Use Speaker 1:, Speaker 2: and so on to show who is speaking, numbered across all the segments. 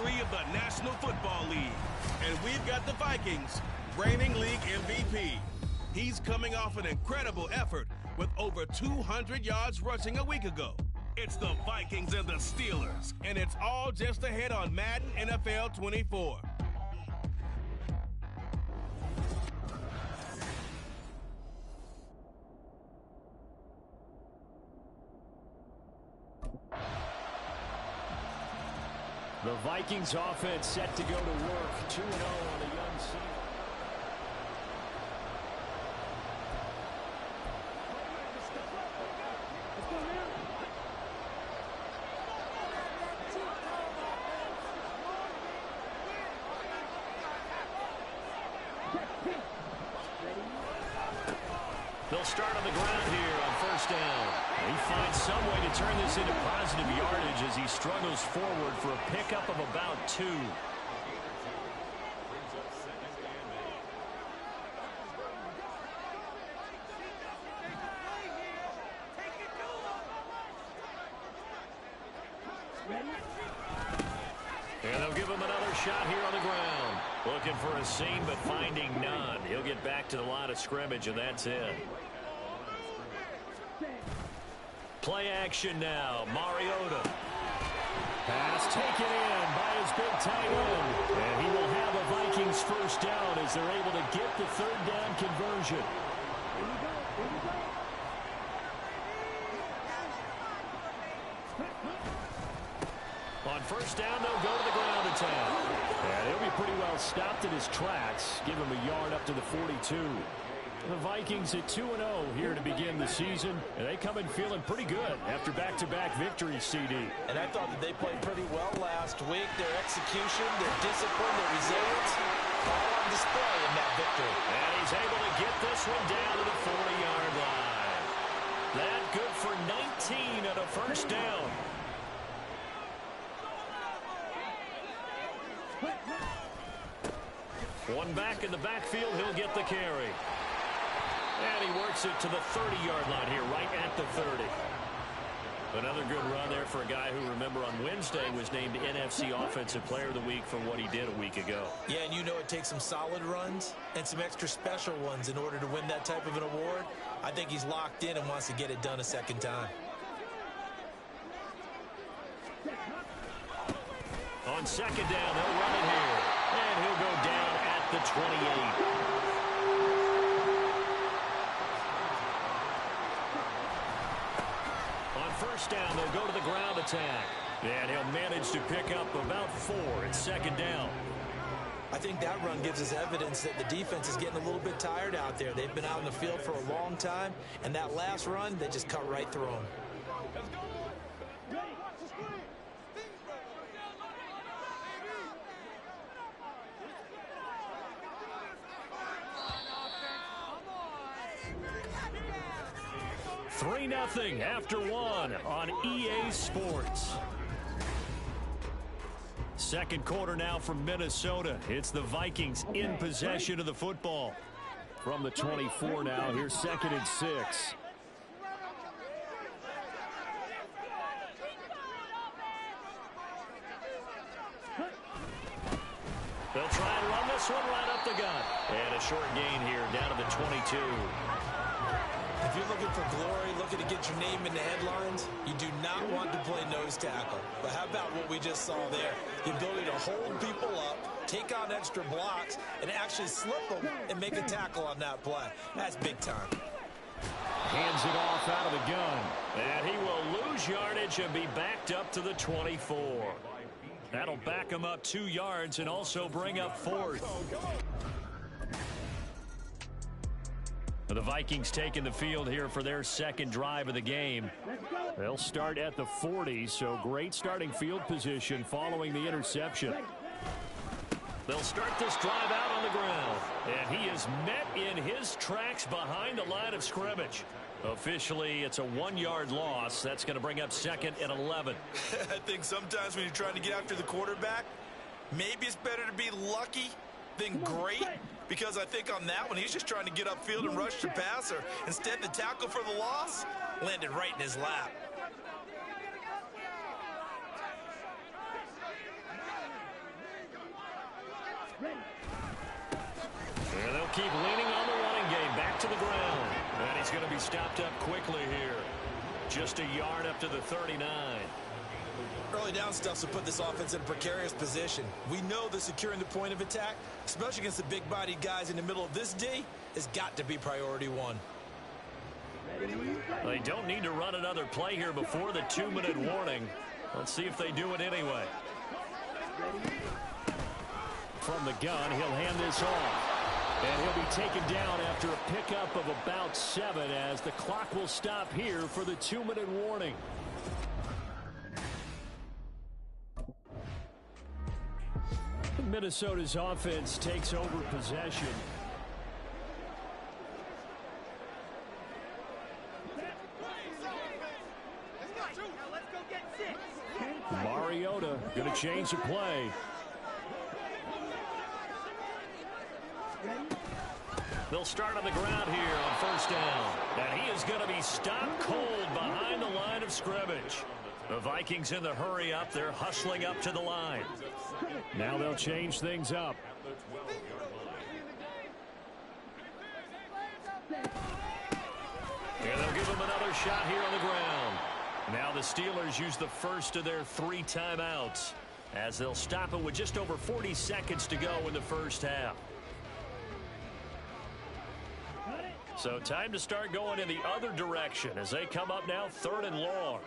Speaker 1: 3 of the National Football League. And we've got the Vikings, reigning league MVP. He's coming off an incredible effort with over 200 yards rushing a week ago. It's the Vikings and the Steelers, and it's all just ahead on Madden NFL 24.
Speaker 2: The Vikings offense set to go to work, 2-0 on the young season. They'll start on the ground here on first down. He finds some way to turn this into positive yardage as he struggles forward for a pickup of about 2. And they'll give him another shot here on the ground. Looking for a seam, but finding none. He'll get back to the line of scrimmage, and that's it. Play action now. Mariota. Pass taken in by his big tight end. And he will have a Vikings first down as they're able to get the third down conversion. On first down, they'll go to the ground attack. And he'll be pretty well stopped in his tracks. Give him a yard up to the 42. The Vikings at 2-0 here to begin the season, and they come in feeling pretty good after back-to-back victories, CD.
Speaker 3: And I thought that they played pretty well last week. Their execution, their discipline, their resilience, all on display in that victory.
Speaker 2: And he's able to get this one down to the 40-yard line. That good for 19 at a first down. One back in the backfield, he'll get the carry. And he works it to the 30-yard line here, right at the 30. Another good run there for a guy who, remember, on Wednesday was named NFC Offensive Player of the Week for what he did a week ago.
Speaker 3: Yeah, and you know it takes some solid runs and some extra special ones in order to win that type of an award. I think he's locked in and wants to get it done a second time.
Speaker 2: On second down, they'll run it here. And he'll go down at the 28. First down, they'll go to the ground attack. And he'll manage to pick up about 4 at second down.
Speaker 3: I think that run gives us evidence that the defense is getting a little bit tired out there. They've been out in the field for a long time, and that last run, they just cut right through them.
Speaker 2: Nothing after 1 on EA Sports. Second quarter now from Minnesota. It's the Vikings in possession of the football. From the 24 now, here's 2nd and 6. They'll try and run this one right up the gut. And a short gain here down to the 22.
Speaker 3: If you're looking for glory, looking to get your name in the headlines, you do not want to play nose tackle. But how about what we just saw there? The ability to hold people up, take on extra blocks, and actually slip them and make a tackle on that play. That's big time.
Speaker 2: Hands it off out of the gun. And he will lose yardage and be backed up to the 24. That'll back him up 2 yards and also bring up 4th. The Vikings taking the field here for their second drive of the game. They'll start at the 40, so great starting field position following the interception. They'll start this drive out on the ground, and he is met in his tracks behind the line of scrimmage. Officially, it's a 1-yard loss. That's going to bring up 2nd and 11.
Speaker 3: I think sometimes when you're trying to get after the quarterback, maybe it's better to be lucky than great. Because I think on that one, he's just trying to get upfield and rush the passer. Instead, the tackle for the loss landed right in his lap.
Speaker 2: And they'll keep leaning on the running game. Back to the ground. And he's going to be stopped up quickly here. Just a yard up to the 39.
Speaker 3: Early down stuff to put this offense in a precarious position. We know that securing the point of attack, especially against the big-bodied guys in the middle of this D, has got to be priority one.
Speaker 2: They don't need to run another play here before the 2-minute warning. Let's see if they do it anyway. From the gun, he'll hand this off. And he'll be taken down after a pickup of about 7 as the clock will stop here for the 2-minute warning. Minnesota's offense takes over possession. Mariota going to change the play. They'll start on the ground here on first down. And he is going to be stopped cold behind the line of scrimmage. The Vikings in the hurry up. They're hustling up to the line. Now they'll change things up. And they'll give him another shot here on the ground. Now the Steelers use the first of their 3 timeouts as they'll stop it with just over 40 seconds to go in the first half. So time to start going in the other direction as they come up now 3rd and long.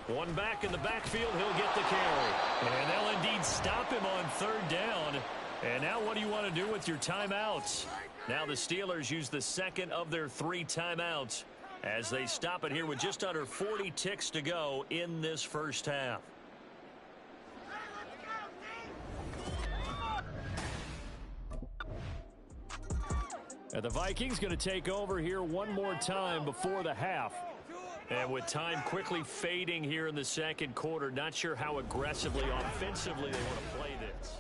Speaker 2: One back in the backfield, he'll get the carry. And they'll indeed stop him on 3rd down. And now what do you want to do with your timeouts? Now the Steelers use the second of their 3 timeouts as they stop it here with just under 40 ticks to go in this first half. And the Vikings going to take over here one more time before the half. And with time quickly fading here in the second quarter, not sure how aggressively, offensively they want to play this.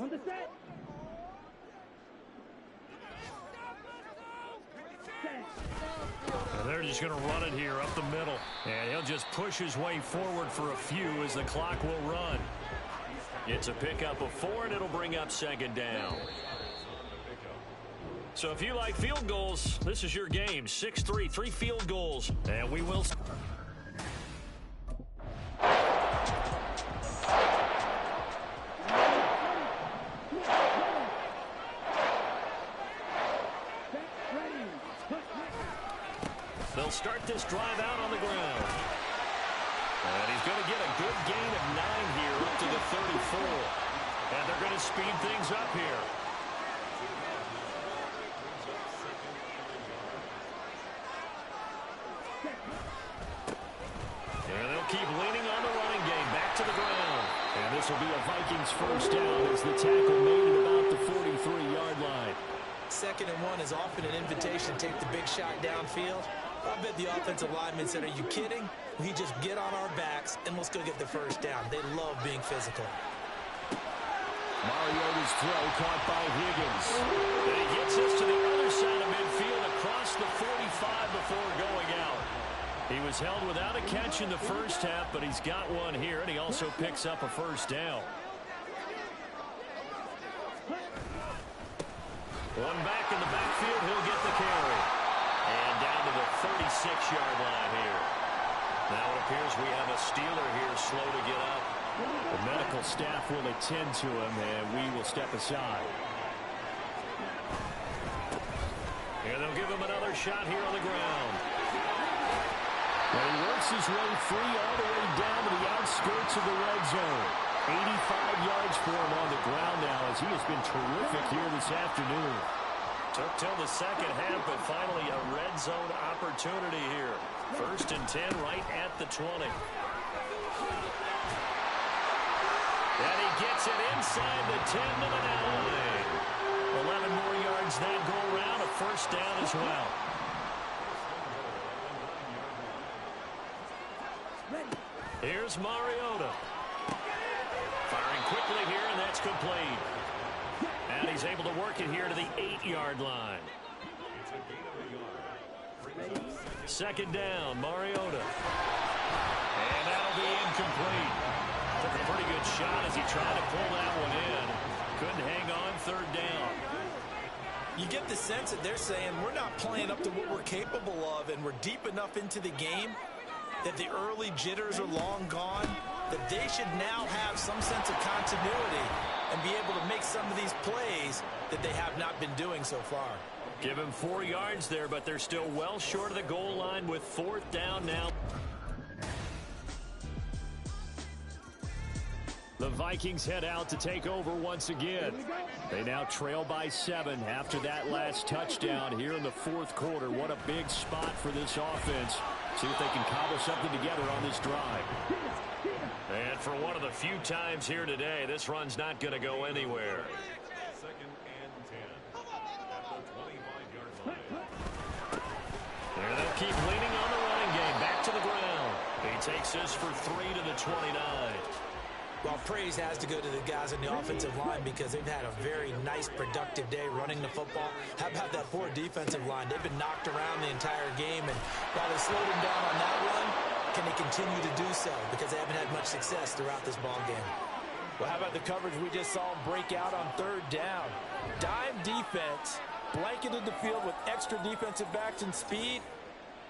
Speaker 4: On the set.
Speaker 2: And they're just going to run it here up the middle. And he'll just push his way forward for a few as the clock will run. It's a pickup of 4, and it'll bring up 2nd down. So if you like field goals, this is your game. 6-3, 3 field goals. And we will... They'll start this drive out on the ground. And he's going to get a good gain of 9 here up to the 34. And they're going to speed things up here. And they'll keep leaning on the running game. Back to the ground. And this will be a Vikings first down as the tackle made at about the 43-yard line.
Speaker 3: 2nd and 1 is often an invitation to take the big shot downfield. I bet the offensive linemen said, are you kidding? We just get on our backs and we'll still get the first down. They love being physical.
Speaker 2: Mariota's throw caught by Higgins. And he gets us to the other side of midfield across the 45 before going out. He was held without a catch in the first half, but he's got one here, and he also picks up a first down. One back in the backfield, he'll get the carry. And down to the 36-yard line here. Now it appears we have a Steeler here slow to get up. The medical staff will attend to him, and we will step aside. And they'll give him another shot here on the ground. And he works his way free all the way down to the outskirts of the red zone. 85 yards for him on the ground now as he has been terrific here this afternoon. Took till the second half, but finally a red zone opportunity here. 1st and 10 right at the 20. And he gets it inside the 10 to the 9. 11 more yards that go around, a first down as well. Here's Mariota. Firing quickly here, and that's complete. And he's able to work it here to the 8-yard line. 2nd down, Mariota. And that'll be incomplete. Took a pretty good shot as he tried to pull that one in. Couldn't hang on third down.
Speaker 3: You get the sense that they're saying we're not playing up to what we're capable of, and we're deep enough into the game that the early jitters are long gone, that they should now have some sense of continuity and be able to make some of these plays that they have not been doing so far.
Speaker 2: Give him 4 yards there, but they're still well short of the goal line with 4th down now. The Vikings head out to take over once again. They now trail by 7 after that last touchdown here in the 4th quarter. What a big spot for this offense. See if they can cobble something together on this drive. And for one of the few times here today, this run's not going to go anywhere.
Speaker 1: Second and 10. At the 25-yard line.
Speaker 2: There they'll keep leaning on the running game. Back to the ground. He takes this for 3 to the 29.
Speaker 3: Well, praise has to go to the guys on the offensive line because they've had a very nice, productive day running the football. How about that poor defensive line? They've been knocked around the entire game, and while they slowed them down on that run, can they continue to do so? Because they haven't had much success throughout this ball game. Well, how about the coverage we just saw them break out on third down? Dime defense, blanketed the field with extra defensive backs and speed,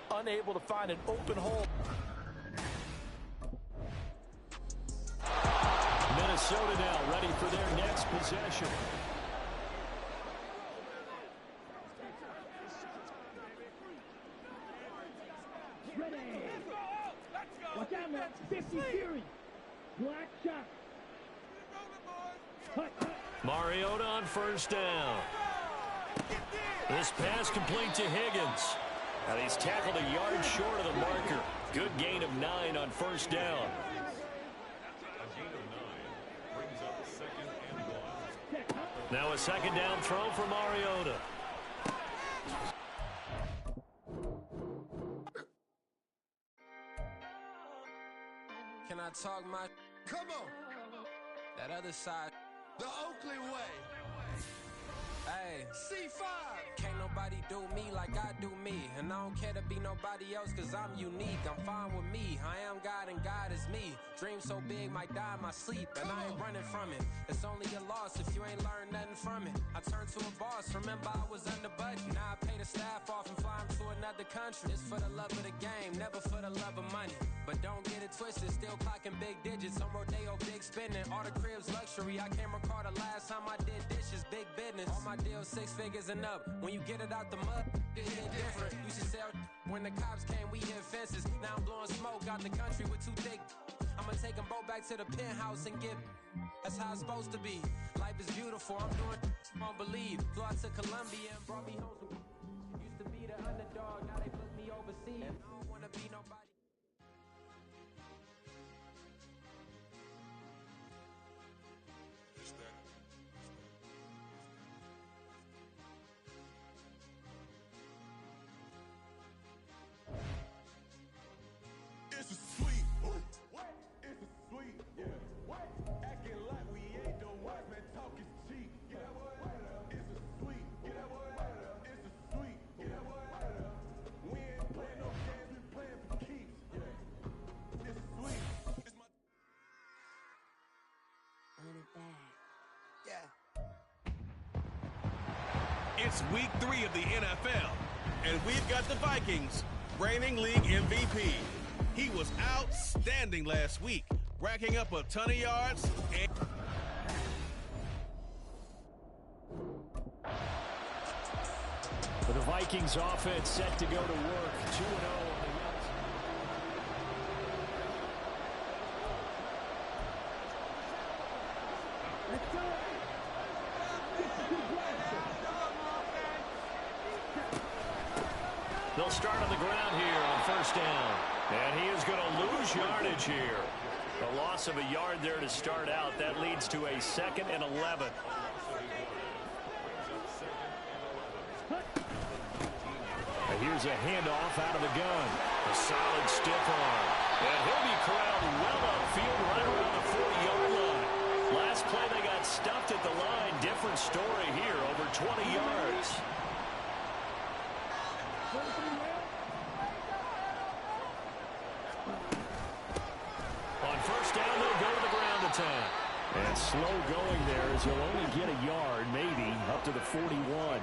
Speaker 3: unable to find an open hole.
Speaker 2: Minnesota now ready for their next possession.
Speaker 4: Ready. Watch out, man. 50 Fury. Black shot.
Speaker 2: Mariota on first down. This pass complete to Higgins. And he's tackled a yard short of the marker. Good gain of 9 on first down. Now a second down throw for Mariota.
Speaker 5: Can I talk my... Come on. That other side. The Oakley way. Hey. C5. Can't nobody do me like I do me. And I don't care to be nobody else cause I'm unique. I'm fine with me. I am God and God is me. Dream so big might die in my sleep. And I ain't running from it. It's only a loss if you ain't learned nothing from it. I turned to a boss. Remember I was under budget. Now I pay the staff off and fly them to another country. It's for the love of the game, never for the love of money. But don't get it twisted, still clocking big digits. On Rodeo, big spending. All the cribs luxury. I can't recall the last time I did dishes. Big business. All my deals 6 figures and up. When you get it out the mud, it hit different. Used to sell when the cops came, we hit fences. Now I'm blowing smoke out the country with 2 thick. I'ma take them both back to the penthouse and get. That's how it's supposed to be. Life is beautiful. I'm doing won't believe. Flew out to Colombia and brought me home some. Used to be the underdog, now they put me overseas. I don't wanna be nobody.
Speaker 1: It's a sweet. What? It's a sweet. Yeah. What? Acting like we ain't the white man talking cheap. Get that boy out of. It's a sweet. Get that boy out of. It's a sweet. Get that boy out of. We ain't playing no games. We playing for keeps. Yeah. It's sweet. It's my.
Speaker 6: Run it back. Yeah.
Speaker 1: It's week 3 of the NFL, and we've got the Vikings, reigning league MVP. He was outstanding last week, racking up a ton of yards. And
Speaker 2: For the Vikings offense set to go to work. 2-0 on the outside.
Speaker 4: Let's go.
Speaker 2: They'll start on the ground here on first down. And he is going to lose yardage here. A loss of a yard there to start out. That leads to a 2nd and 11. And here's a handoff out of the gun. A solid stiff arm. And he'll be corralled well upfield right around the 40-yard line. Last play they got stuffed at the line. Different story here. Over 20 yards. And slow going there as he'll only get a yard, maybe, up to the 41.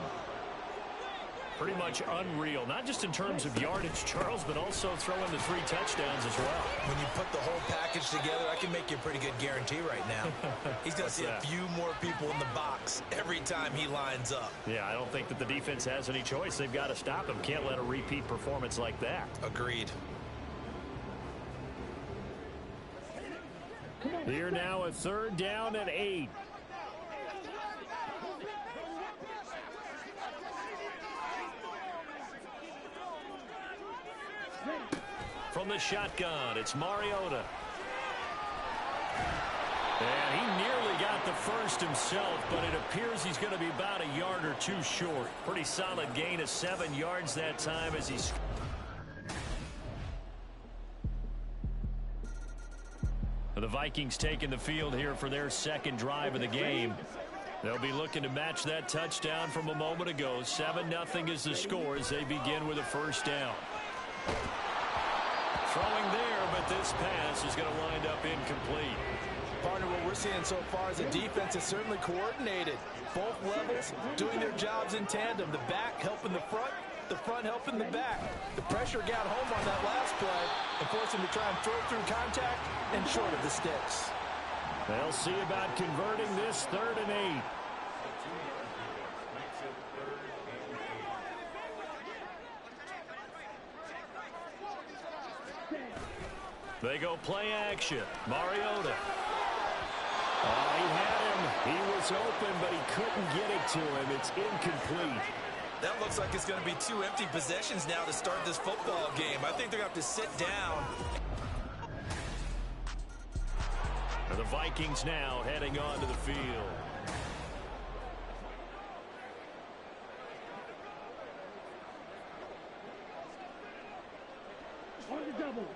Speaker 2: Pretty much unreal, not just in terms of yardage, Charles, but also throwing the 3 touchdowns as well.
Speaker 3: When you put the whole package together, I can make you a pretty good guarantee right now. He's going to see a few more people in the box every time he lines up.
Speaker 2: Yeah, I don't think that the defense has any choice. They've got to stop him. Can't let a repeat performance like that.
Speaker 3: Agreed.
Speaker 2: Here now a 3rd down and 8. From the shotgun, it's Mariota. And he nearly got the first himself, but it appears he's going to be about a yard or 2 short. Pretty solid gain of 7 yards that time as he's... The Vikings taking the field here for their 2nd drive of the game. They'll be looking to match that touchdown from a moment ago. 7-0 is the score as they begin with a 1st down. Throwing there, but this pass is going to wind up incomplete.
Speaker 3: Partner, what we're seeing so far is the defense is certainly coordinated. Both levels doing their jobs in tandem. The back helping the front helping the back. The pressure got home on that last play and forced him to try and throw through contact and short of the sticks.
Speaker 2: They'll see about converting this 3rd and 8. They go play action. Mariota. Oh, he had him. He was open, but he couldn't get it to him. It's incomplete.
Speaker 3: That looks like it's going to be 2 empty possessions now to start this football game. I think they're going to have to sit down.
Speaker 2: The Vikings now heading onto the field.
Speaker 4: On the double.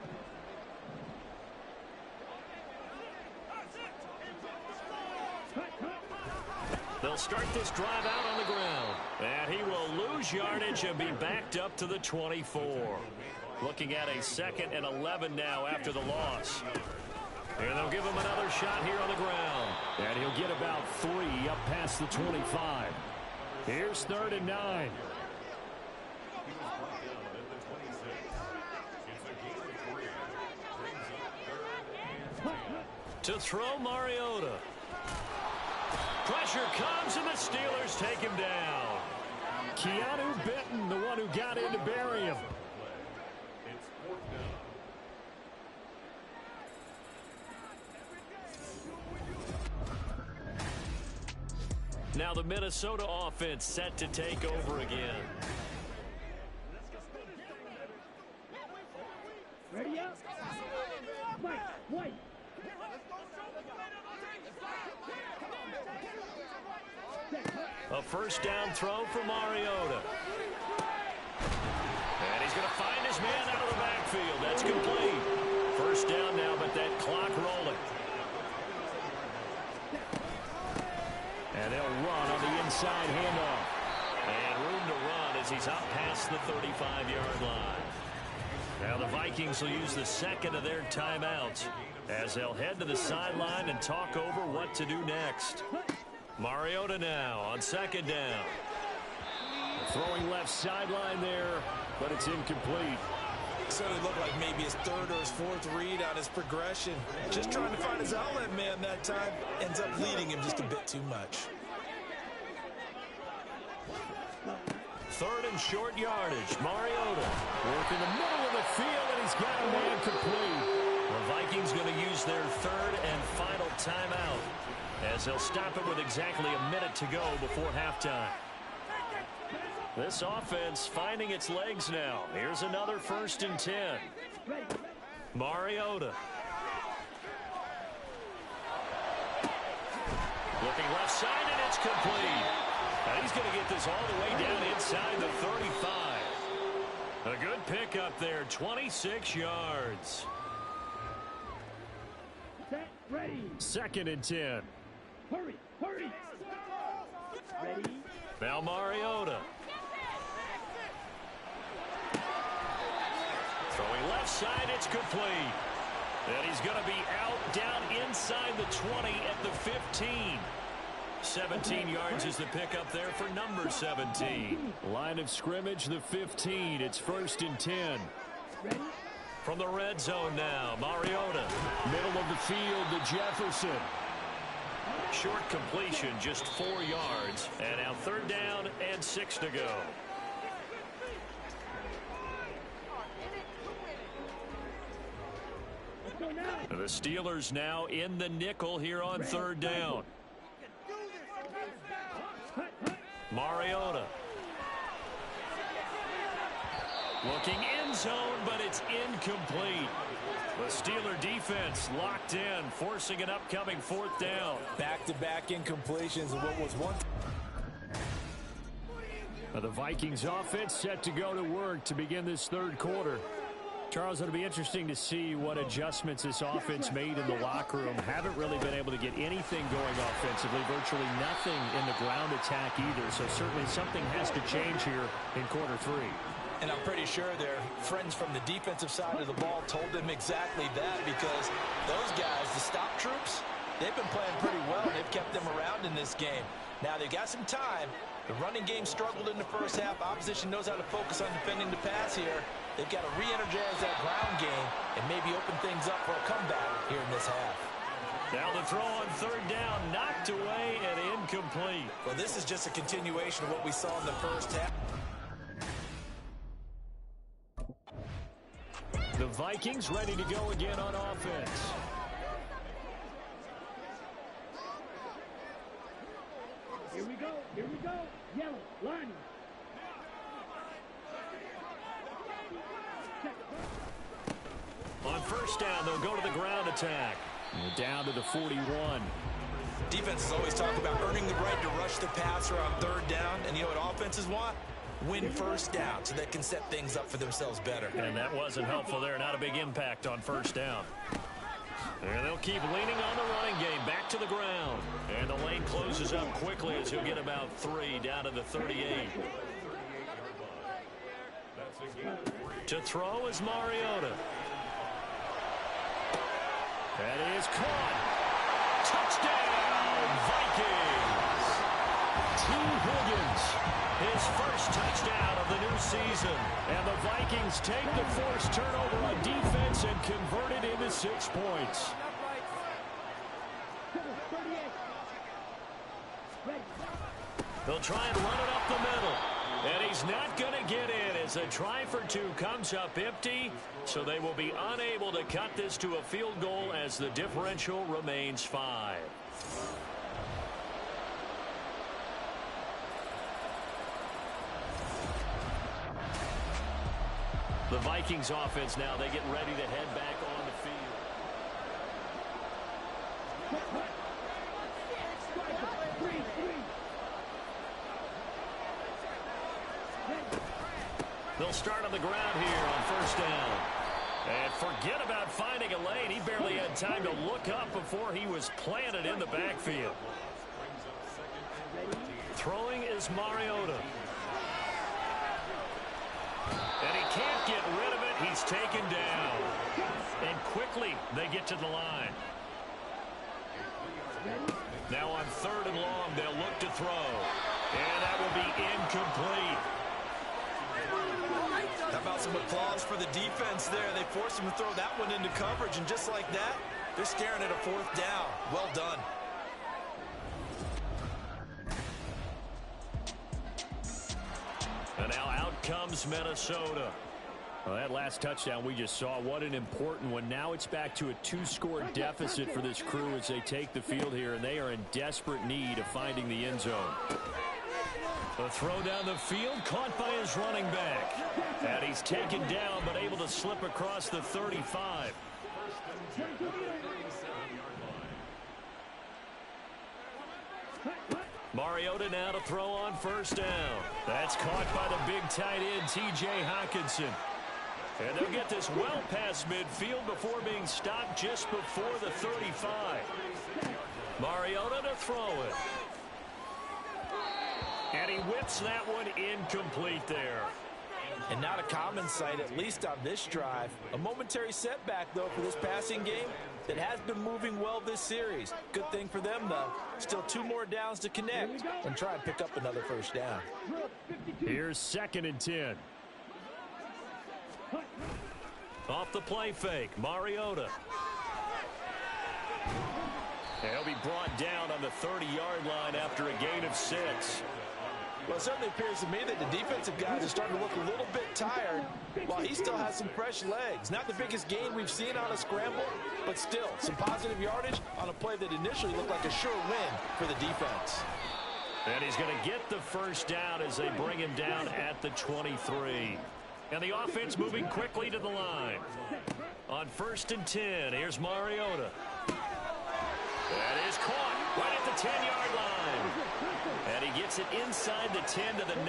Speaker 2: They'll start this drive out on the ground. And he will lose yardage and be backed up to the 24. Looking at a 2nd and 11 now after the loss. And they'll give him another shot here on the ground. And he'll get about 3 up past the 25. Here's 3rd and 9. To throw Mariota. Pressure comes and the Steelers take him down. Keanu Benton, the one who got in to bury him. Now the Minnesota offense set to take over again.
Speaker 4: Ready up. White.
Speaker 2: A 1st down throw for Mariota. And he's going to find his man out of the backfield. That's complete. 1st down now, but that clock rolling. And they'll run on the inside handoff. And room to run as he's up past the 35-yard line. Now the Vikings will use the 2nd of their timeouts as they'll head to the sideline and talk over what to do next. Mariota now on 2nd down. Throwing left sideline there, but it's incomplete.
Speaker 3: So it looked like maybe his 3rd or his 4th read on his progression. Just trying to find his outlet man that time. Ends up leading him just a bit too much.
Speaker 2: 3rd and short yardage. Mariota working the middle of the field, and he's got a man complete. The Vikings going to use their 3rd and final timeout as they'll stop it with exactly a minute to go before halftime. This offense finding its legs now. Here's another 1st and 10. Mariota. Looking left side, and it's complete. And he's going to get this all the way down inside the 35. A good pickup there, 26 yards.
Speaker 4: Set, ready.
Speaker 2: 2nd and 10.
Speaker 4: Hurry. Ready.
Speaker 2: Now Mariota. Throwing left side, it's complete. And he's going to be out down inside the 20 at the 15. 17 yards is the pickup there for number 17. Line of scrimmage, the 15. It's 1st and 10. From the red zone now, Mariota. Middle of the field to Jefferson. Short completion, just 4 yards. And now 3rd down and 6 to go. The Steelers now in the nickel here on 3rd down. Mariota. Looking end zone, but it's incomplete. The Steeler defense locked in, forcing an upcoming 4th down.
Speaker 3: Back-to-back incompletions of what was one.
Speaker 2: The Vikings offense set to go to work to begin this 3rd quarter. Charles, it'll be interesting to see what adjustments this offense made in the locker room. Haven't really been able to get anything going offensively, virtually nothing in the ground attack either. So certainly something has to change here in quarter 3.
Speaker 3: And I'm pretty sure their friends from the defensive side of the ball told them exactly that, because those guys, the stop troops, they've been playing pretty well. They've kept them around in this game. Now they've got some time. The running game struggled in the first half. Opposition knows how to focus on defending the pass here. They've got to re-energize that ground game and maybe open things up for a comeback here in this half.
Speaker 2: Now the throw on 3rd down, knocked away and incomplete.
Speaker 3: Well, this is just a continuation of what we saw in the first half.
Speaker 2: The Vikings ready to go again on offense.
Speaker 4: Here we go. Here we go. Yellow. Line.
Speaker 2: On 1st down, they'll go to the ground attack. And down to the 41.
Speaker 3: Defenses always talk about earning the right to rush the passer on 3rd down. And you know what offenses want? Win 1st down so they can set things up for themselves better.
Speaker 2: And that wasn't helpful there. Not a big impact on 1st down. And they'll keep leaning on the running game. Back to the ground. And the lane closes up quickly as he'll get about 3 down to the 38. To throw is Mariota. That is caught. Touchdown, Vikings. T. Higgins, his first touchdown of the new season. And the Vikings take the forced turnover on defense and convert it into 6 points. They'll try and run it up the middle. And he's not going to get in as a try for 2 comes up empty. So they will be unable to cut this to a field goal as the differential remains 5. The Vikings offense now, they get ready to head back on the field. They'll start on the ground here on 1st down. And forget about finding a lane. He barely had time to look up before he was planted in the backfield. Throwing is Mariota. And he can't get rid of it. He's taken down. And quickly they get to the line. Now on 3rd and long, they'll look to throw. And that will be incomplete.
Speaker 3: How about some applause for the defense there? They forced him to throw that one into coverage, and just like that, they're staring at a 4th down. Well done.
Speaker 2: And now out comes Minnesota. Well, that last touchdown we just saw, what an important one. Now it's back to a 2-score deficit for this crew as they take the field here, and they are in desperate need of finding the end zone. The throw down the field, caught by his running back. And he's taken down, but able to slip across the 35. Mariota now to throw on 1st down. That's caught by the big tight end, T.J. Hockenson. And they'll get this well past midfield before being stopped just before the 35. Mariota to throw it. And he whips that one incomplete there.
Speaker 3: And not a common sight, at least on this drive. A momentary setback, though, for this passing game that has been moving well this series. Good thing for them, though. Still 2 more downs to connect and try and pick up another first down.
Speaker 2: Here's 2nd and 10. Off the play fake, Mariota. He'll be brought down on the 30-yard line after a gain of 6.
Speaker 3: Well, it certainly appears to me that the defensive guys are starting to look a little bit tired while he still has some fresh legs. Not the biggest gain we've seen on a scramble, but still some positive yardage on a play that initially looked like a sure win for the defense.
Speaker 2: And he's going to get the first down as they bring him down at the 23. And the offense moving quickly to the line. On 1st and 10, here's Mariota. That is caught right at the 10-yard line. And he gets it inside the 10 to the 9.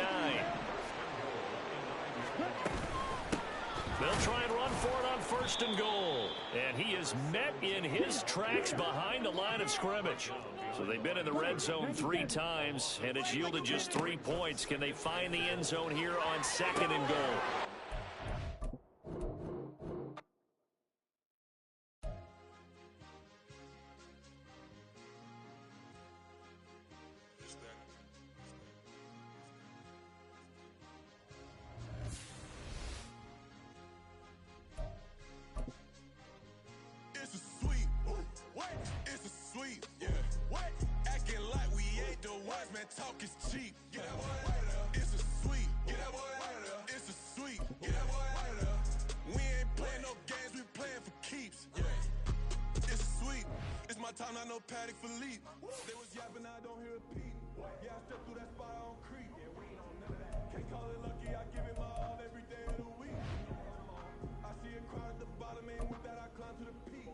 Speaker 2: They'll try and run for it on 1st and goal. And he is met in his tracks behind the line of scrimmage. So they've been in the red zone 3 times, and it's yielded just 3 points. Can they find the end zone here on 2nd and goal?
Speaker 1: Talk is cheap. Get that boy out of there. It's a sweet. Get that boy out of there. It's a sweet. Get that boy out of there. We ain't playing no games. We playing for keeps. Yeah. It's sweet. It's my time. I know Paddock for leap. They was yapping. I don't hear a peep. Yeah, I stepped through that spot on creep. Yeah, we ain't on none of that. Can't call it lucky. I give it my all every day of the week. I see a crowd at the bottom. And with that, I climb to the peak.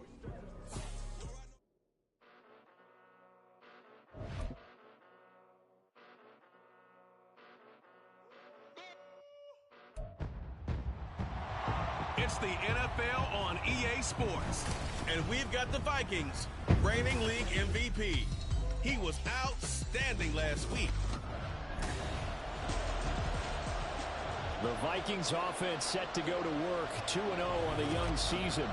Speaker 1: It's the NFL on EA Sports, and we've got the Vikings, reigning league MVP. He was outstanding last week.
Speaker 2: The Vikings offense set to go to work, 2-0 on the young season.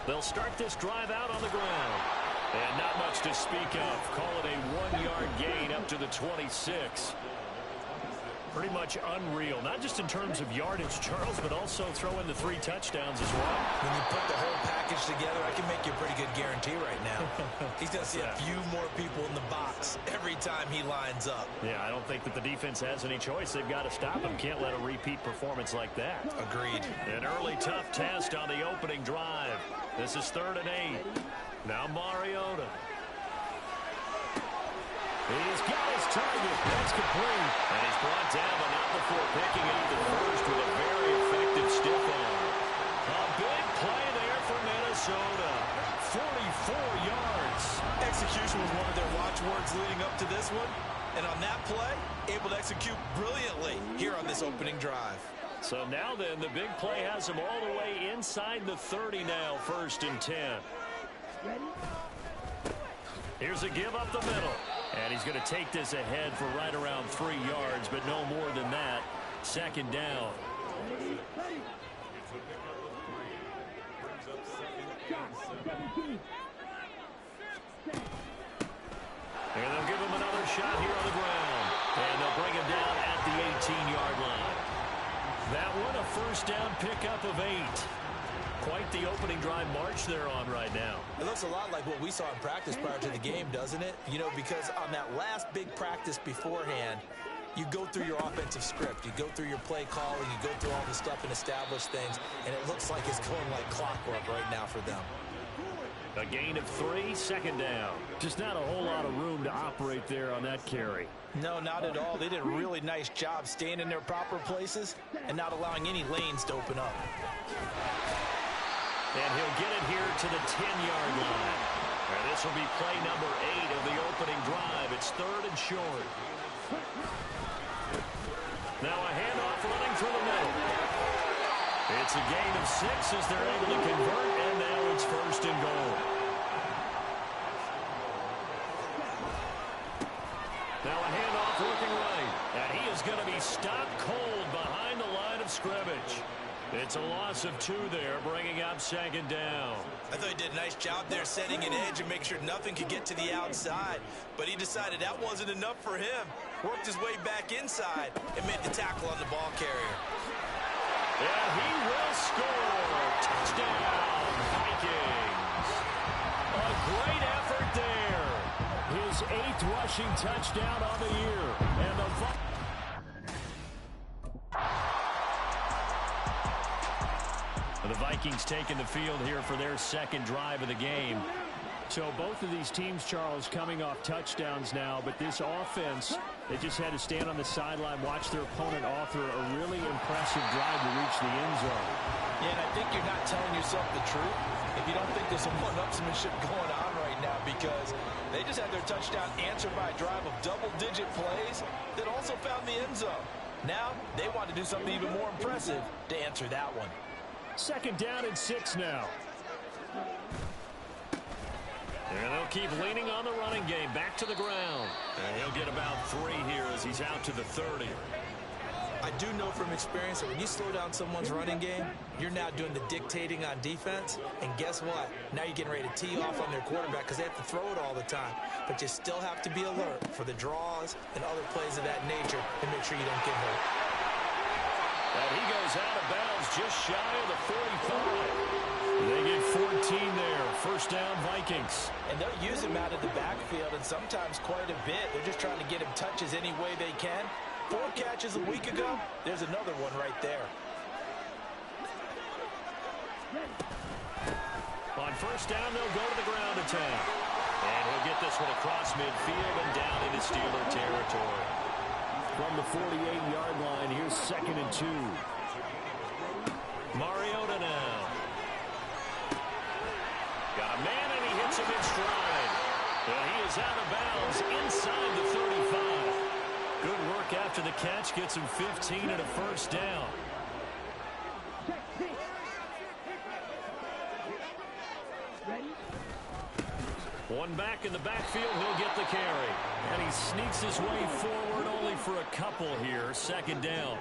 Speaker 2: They'll start this drive out on the ground. And not much to speak of. Call it a 1-yard gain up to the 26. Pretty much unreal, not just in terms of yardage, Charles, but also throw in the 3 touchdowns as well.
Speaker 3: When you put the whole package together, I can make you a pretty good guarantee right now. He's going to see a few more people in the box every time he lines up.
Speaker 2: Yeah, I don't think that the defense has any choice. They've got to stop him. Can't let a repeat performance like that.
Speaker 3: Agreed.
Speaker 2: An early tough test on the opening drive. This is 3rd and 8. Now Mariota. He's got his target. That's complete. And he's brought down, but not before picking up the first with a very effective stiff arm. A big play there for Minnesota. 44 yards.
Speaker 3: Execution was one of their watchwords leading up to this one. And on that play, able to execute brilliantly here on this opening drive.
Speaker 2: So now then, the big play has him all the way inside the 30 now, 1st and 10. Here's a give up the middle. And he's going to take this ahead for right around 3 yards, but no more than that. 2nd down. And they'll give him another shot here on the ground. And they'll bring him down at the 18-yard line. That one a 1st down pickup of 8. Quite the opening drive march they're on right now.
Speaker 3: It looks a lot like what we saw in practice prior to the game, doesn't it? You know, because on that last big practice beforehand, you go through your offensive script. You go through your play calling. You go through all the stuff and establish things. And it looks like it's going like clockwork right now for them.
Speaker 2: A gain of 3, 2nd down. Just not a whole lot of room to operate there on that carry.
Speaker 3: No, not at all. They did a really nice job staying in their proper places and not allowing any lanes to open up.
Speaker 2: And he'll get it here to the 10-yard line. And this This will be play number 8 of the opening drive. It's 3rd and short. Now a handoff running through the middle. It's a gain of 6 as they're able to convert, and now it's 1st and goal. Now a handoff working right, and he is going to be stopped cold behind the line of scrimmage. It's a loss of 2 there, bringing up 2nd down.
Speaker 3: I thought he did a nice job there setting an edge and make sure nothing could get to the outside. But he decided that wasn't enough for him. Worked his way back inside and made the tackle on the ball carrier.
Speaker 2: And he will score. Touchdown, Vikings. A great effort there. His 8th rushing touchdown on the year. And the Vikings taking the field here for their 2nd drive of the game. So both of these teams, Charles, coming off touchdowns now, but this offense, they just had to stand on the sideline, watch their opponent author a really impressive drive to reach the end zone.
Speaker 3: Yeah, and I think you're not telling yourself the truth if you don't think there's some one-upsmanship going on right now, because they just had their touchdown answered by a drive of double-digit plays that also found the end zone. Now they want to do something even more impressive to answer that one.
Speaker 2: 2nd down and 6 now. And they'll keep leaning on the running game. Back to the ground. And he'll get about 3 here as he's out to the 30.
Speaker 3: I do know from experience that when you slow down someone's running game, you're now doing the dictating on defense. And guess what? Now you're getting ready to tee off on their quarterback because they have to throw it all the time. But you still have to be alert for the draws and other plays of that nature to make sure you don't get hurt.
Speaker 2: And he goes out of bounds just shy of the 45. They get 14 there. 1st down, Vikings.
Speaker 3: And they'll use him out of the backfield, and sometimes quite a bit. They're just trying to get him touches any way they can. 4 catches a week ago. There's another one right there.
Speaker 2: On 1st down, they'll go to the ground attack. And he'll get this one across midfield and down into Steeler territory. From the 48-yard line, here's 2nd and 2. Mariota now. Got a man, and he hits him in stride. And he is out of bounds inside the 35. Good work after the catch. Gets him 15 and a 1st down. One back in the backfield, he'll get the carry. And he sneaks his way forward only for a couple here. 2nd down.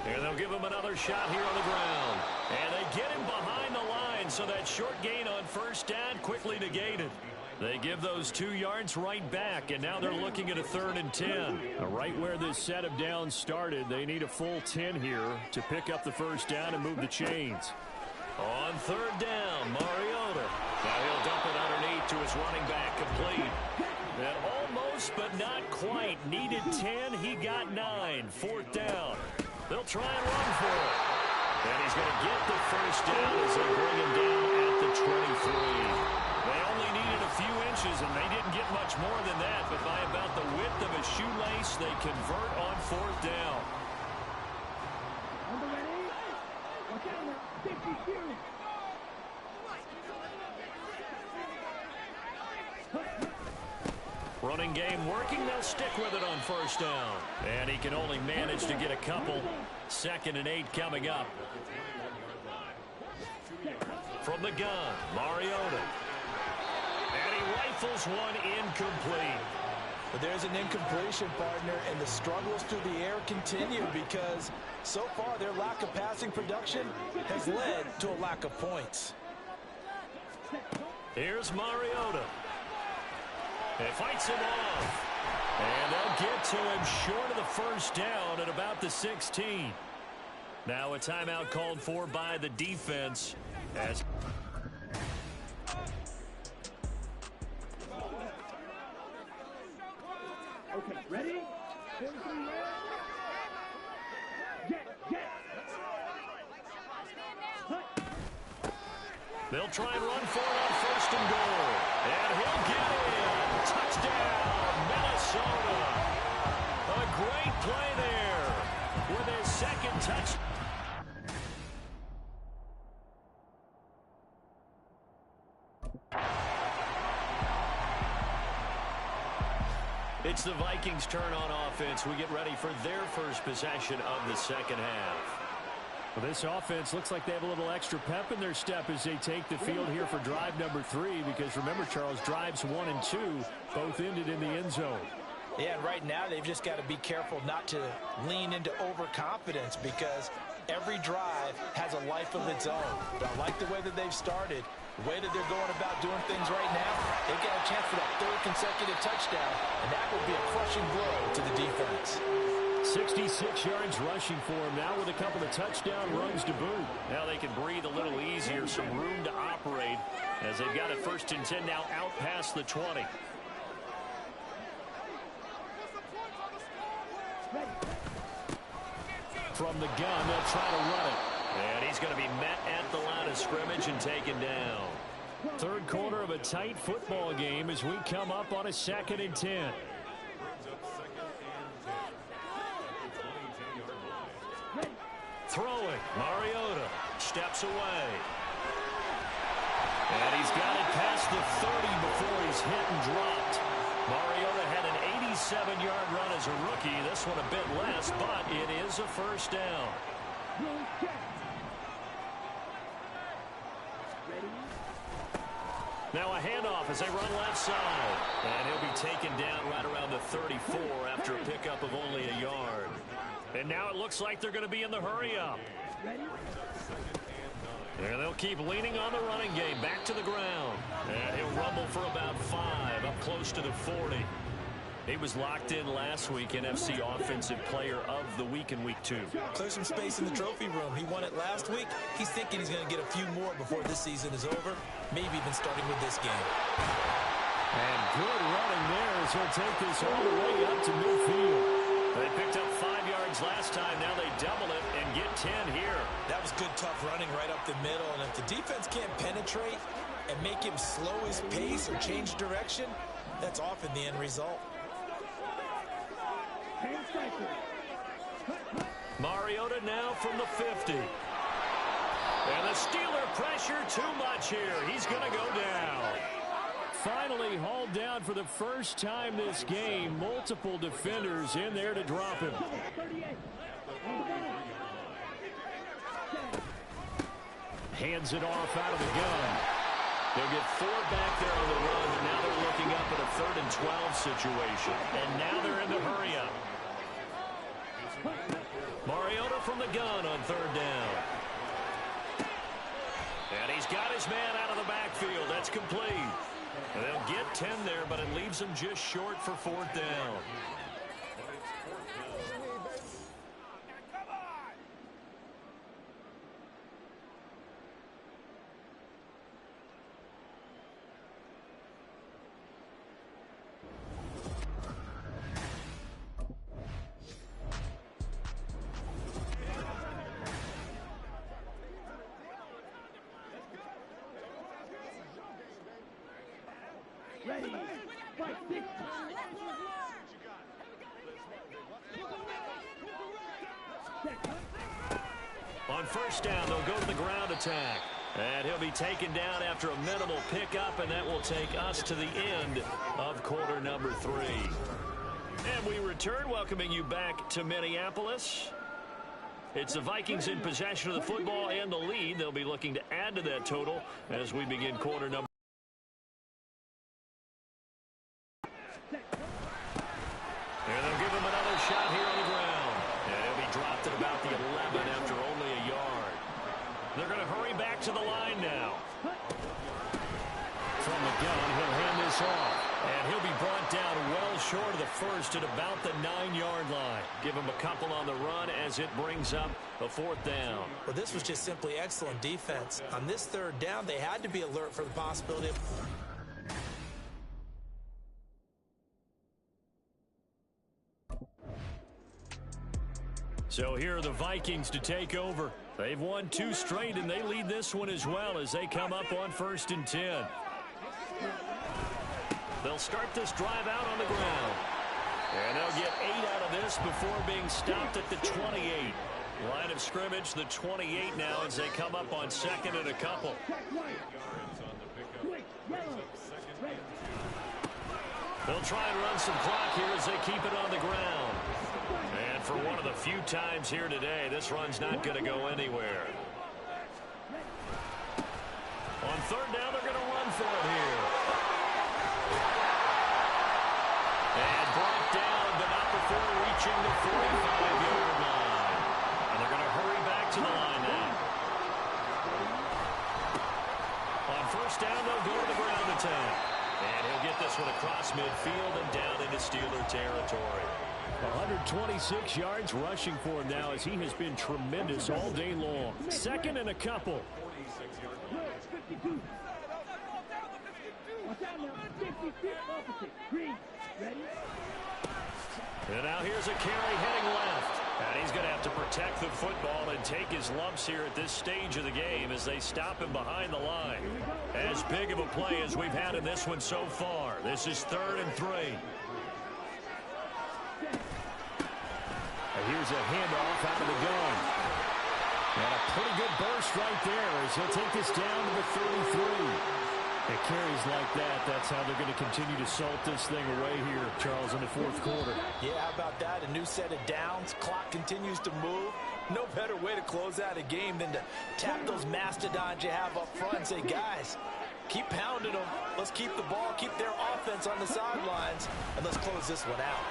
Speaker 2: And they'll give him another shot here on the ground. And they get him behind the line, so that short gain on 1st down quickly negated. They give those 2 yards right back, and now they're looking at a 3rd and 10. Right where this set of downs started, they need a full 10 here to pick up the 1st down and move the chains. On 3rd down, Mariota. Now he'll dump it underneath to his running back, complete. And almost, but not quite. Needed 10, he got 9. 4th down. They'll try and run for it. And he's going to get the 1st down as they bring him down at the 23. They only needed a few inches, and they didn't get much more than that. But by about the width of a shoelace, they convert on 4th down.
Speaker 4: Number ready? Watch out now. 52.
Speaker 2: Running game working. They'll stick with it on 1st down. And he can only manage to get a couple. 2nd and 8 coming up. From the gun, Mariota. And he rifles one incomplete.
Speaker 3: But there's an incompletion, partner, and the struggles through the air continue because so far their lack of passing production has led to a lack of points.
Speaker 2: Here's Mariota. He fights him off. And they'll get to him short of the 1st down at about the 16. Now a timeout called for by the defense. As
Speaker 4: Okay, ready? 43 yards. Get.
Speaker 2: they'll try and run for it on 1st and goal. And he'll get in. Touchdown, Minnesota. A great play there with his 2nd touch. It's the Vikings' turn on offense. We get ready for their first possession of the second half.
Speaker 7: Well, this offense looks like they have a little extra pep in their step as they take the field here for drive number 3. Because remember, Charles, drives 1 and 2 both ended in the end zone.
Speaker 3: Yeah, and right now they've just got to be careful not to lean into overconfidence because every drive has a life of its own. But I like the way that they've started, the way that they're going about doing things right now. They've got a chance for that 3rd consecutive touchdown, and that would be a crushing blow to the defense.
Speaker 2: 66 yards rushing for him now with a couple of touchdown runs to boot. Now they can breathe a little easier, some room to operate as they've got it 1st and 10 now out past the 20. From the gun, they'll try to run it. And he's going to be met at the line of scrimmage and taken down. 3rd quarter of a tight football game as we come up on a 2nd and 10. Throwing, Mariota steps away. And he's got it past the 30 before he's hit and dropped. Mariota had an 87-yard run as a rookie. This one a bit less, but it is a 1st down. Now a handoff as they run left side. And he'll be taken down right around the 34 after a pickup of only a yard. And now it looks like they're going to be in the hurry-up. And they'll keep leaning on the running game. Back to the ground. And he'll rumble for about 5, up close to the 40. He was locked in last week, NFC Offensive Player of the Week in Week 2.
Speaker 3: Clear some space in the trophy room. He won it last week. He's thinking he's going to get a few more before this season is over, maybe even starting with this game.
Speaker 2: And good running there as he'll take this all the way up to midfield. They picked up 5 yards last time. Now they double it and get 10 here.
Speaker 3: That was good, tough running right up the middle. And if the defense can't penetrate and make him slow his pace or change direction, that's often the end result.
Speaker 2: Mariota now from the 50. And the Steeler pressure too much here. He's going to go down. Finally hauled down for the first time this game. Multiple defenders in there to drop him. Hands it off out of the gun. They'll get 4 back there on the run, but now they're looking up at a 3rd and 12 situation. And now they're in the hurry-up. Mariota from the gun on 3rd down. And he's got his man out of the backfield. That's complete. And they'll get 10 there, but it leaves them just short for 4th down.
Speaker 4: Ready. Fight. 6.
Speaker 2: On 1st down, they'll go to the ground attack. And he'll be taken down after a minimal pickup, and that will take us to the end of quarter number 3. And we return, welcoming you back to Minneapolis. It's the Vikings in possession of the football and the lead. They'll be looking to add to that total as we begin quarter number. And they'll give him another shot here on the ground. And he'll be dropped at about the 11 after only a yard. They're going to hurry back to the line now. From the gun, he'll hand this off. And he'll be brought down well short of the 1st at about the 9-yard line. Give him a couple on the run as it brings up a 4th down.
Speaker 3: Well, this was just simply excellent defense. On this 3rd down, they had to be alert for the possibility of...
Speaker 2: So here are the Vikings to take over. They've won 2 straight, and they lead this one as well as they come up on 1st and 10. They'll start this drive out on the ground. And they'll get 8 out of this before being stopped at the 28. Line of scrimmage, the 28 now as they come up on 2nd and a couple. They'll try and run some clock here as they keep it on the ground. And for one of the few times here today, this run's not going to go anywhere. On third down, they're going to run for it here. And brought down, but not before reaching the 45-yard line. And they're going to hurry back to the line now. On first down, they'll go to the ground attack. And he'll get this one across midfield and down into Steeler territory.
Speaker 7: 126 yards rushing for him now as he has been tremendous all day long. Second and a couple.
Speaker 2: And now here's a carry heading left. And he's going to have to protect the football and take his lumps here at this stage of the game as they stop him behind the line. As big of a play as we've had in this one so far. This is 3rd and 3.
Speaker 7: And here's a handoff out of the gun. And a pretty good burst right there as he'll take this down to the 33. It carries like that. That's how they're going to continue to salt this thing away here, Charles, in the 4th quarter.
Speaker 3: Yeah, how about that? A new set of downs. Clock continues to move. No better way to close out a game than to tap those mastodons you have up front and say, guys, keep pounding them. Let's keep the ball, keep their offense on the sidelines, and let's close this one out.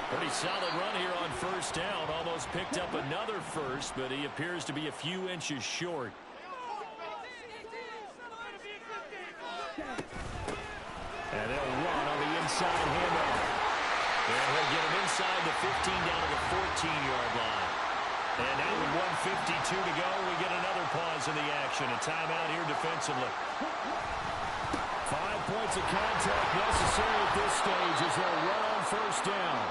Speaker 2: Pretty solid run here on first down. Almost picked up another first, but he appears to be a few inches short.
Speaker 7: And they'll run on the inside handoff.
Speaker 2: And he'll get him inside the 15 down to the 14-yard line. And now with 1:52 to go, we get another pause in the action. A timeout here defensively.
Speaker 7: 5 points of contact necessary at this stage as they'll run on first down.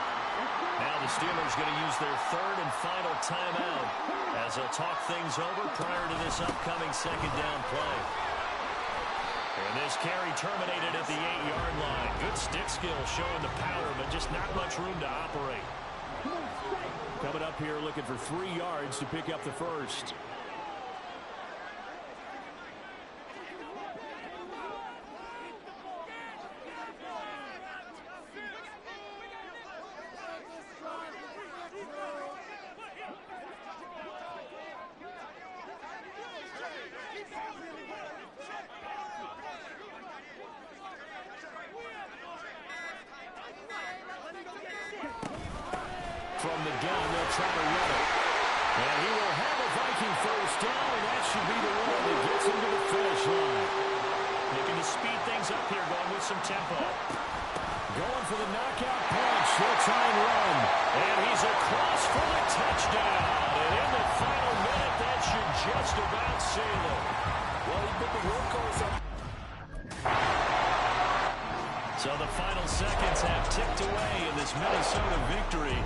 Speaker 2: Now the Steelers going to use their 3rd and final timeout as they'll talk things over prior to this upcoming 2nd down play. And this carry terminated at the 8-yard line. Good stick skill showing the power, but just not much room to operate.
Speaker 7: Coming up here looking for 3 yards to pick up the first. From the gun, they'll try to run it. And he will have a Viking first down, and that should be the one that gets him to the finish line.
Speaker 2: Looking to speed things up here, going with some tempo.
Speaker 7: Going for the knockout punch. He'll try and run.
Speaker 2: And he's across for the touchdown. And in the final minute, that should just about seal it.
Speaker 3: Well, he's been the workhorse.
Speaker 2: So the final seconds have ticked away in this Minnesota victory.